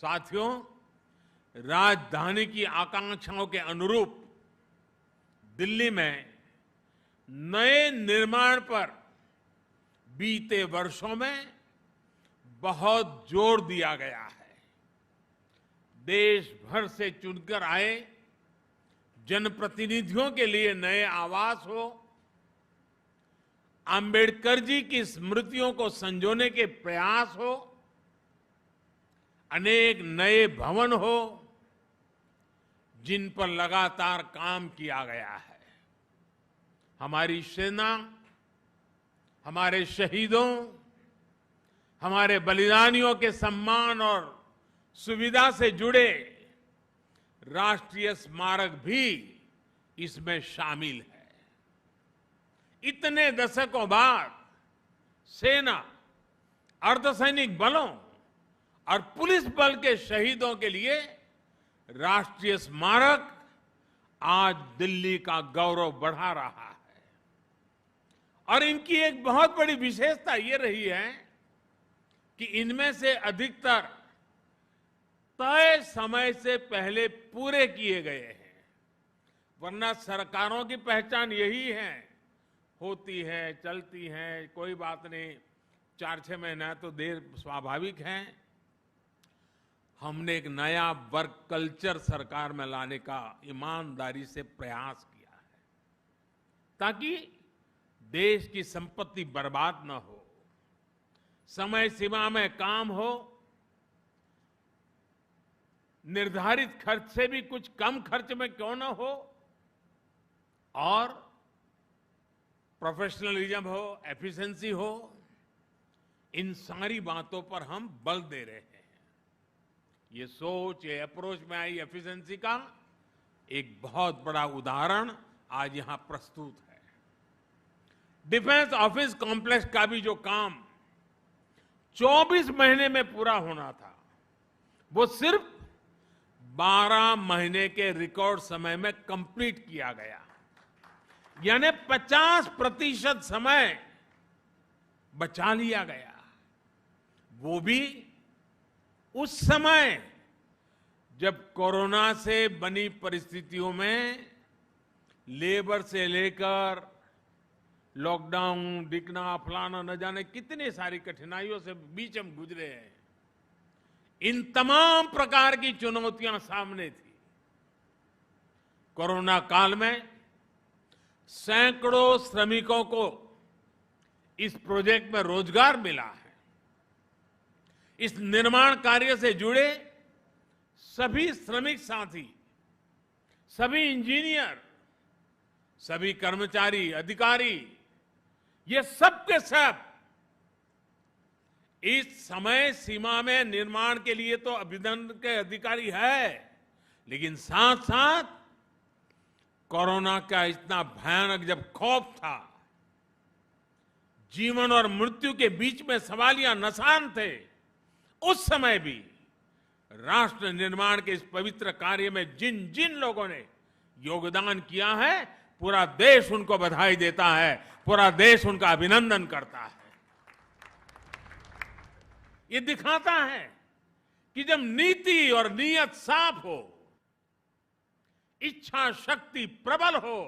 साथियों, राजधानी की आकांक्षाओं के अनुरूप दिल्ली में नए निर्माण पर बीते वर्षों में बहुत जोर दिया गया है। देश भर से चुनकर आए जनप्रतिनिधियों के लिए नए आवास हो, अंबेडकर जी की स्मृतियों को संजोने के प्रयास हो, अनेक नए भवन हो जिन पर लगातार काम किया गया है। हमारी सेना, हमारे शहीदों, हमारे बलिदानियों के सम्मान और सुविधा से जुड़े राष्ट्रीय स्मारक भी इसमें शामिल है। इतने दशकों बाद सेना, अर्धसैनिक बलों और पुलिस बल के शहीदों के लिए राष्ट्रीय स्मारक आज दिल्ली का गौरव बढ़ा रहा है। और इनकी एक बहुत बड़ी विशेषता ये रही है कि इनमें से अधिकतर तय समय से पहले पूरे किए गए हैं। वरना सरकारों की पहचान यही है, होती है, चलती है, कोई बात नहीं, 4-6 महीना तो देर स्वाभाविक है। हमने एक नया वर्क कल्चर सरकार में लाने का ईमानदारी से प्रयास किया है ताकि देश की संपत्ति बर्बाद न हो, समय सीमा में काम हो, निर्धारित खर्च से भी कुछ कम खर्च में क्यों न हो, और प्रोफेशनलिज्म हो, एफिशिएंसी हो, इन सारी बातों पर हम बल दे रहे हैं। ये सोच, ये अप्रोच में आई एफिशिएंसी का एक बहुत बड़ा उदाहरण आज यहां प्रस्तुत है। डिफेंस ऑफिस कॉम्प्लेक्स का भी जो काम 24 महीने में पूरा होना था, वो सिर्फ 12 महीने के रिकॉर्ड समय में कंप्लीट किया गया। यानी 50% समय बचा लिया गया। वो भी उस समय जब कोरोना से बनी परिस्थितियों में लेबर से लेकर लॉकडाउन, दिखना, फलाना, न जाने कितनी सारी कठिनाइयों से बीच हम गुजरे हैं। इन तमाम प्रकार की चुनौतियां सामने थी। कोरोना काल में सैकड़ों श्रमिकों को इस प्रोजेक्ट में रोजगार मिला है। इस निर्माण कार्य से जुड़े सभी श्रमिक साथी, सभी इंजीनियर, सभी कर्मचारी, अधिकारी, ये सब के सब इस समय सीमा में निर्माण के लिए तो अभिनंदन के अधिकारी है, लेकिन साथ साथ कोरोना का इतना भयानक जब खौफ था, जीवन और मृत्यु के बीच में सवालिया निशान थे, उस समय भी राष्ट्र निर्माण के इस पवित्र कार्य में जिन जिन लोगों ने योगदान किया है, पूरा देश उनको बधाई देता है, पूरा देश उनका अभिनंदन करता है। ये दिखाता है कि जब नीति और नीयत साफ हो, इच्छा शक्ति प्रबल हो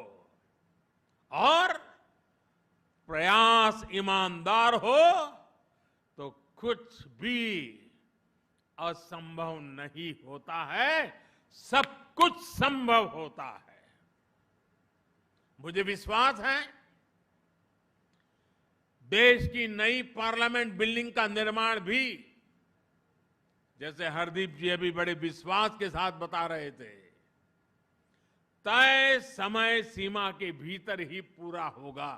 और प्रयास ईमानदार हो, तो कुछ भी असंभव नहीं होता है, सब कुछ संभव होता है। मुझे विश्वास है देश की नई पार्लियामेंट बिल्डिंग का निर्माण भी, जैसे हरदीप जी अभी बड़े विश्वास के साथ बता रहे थे, तय समय सीमा के भीतर ही पूरा होगा।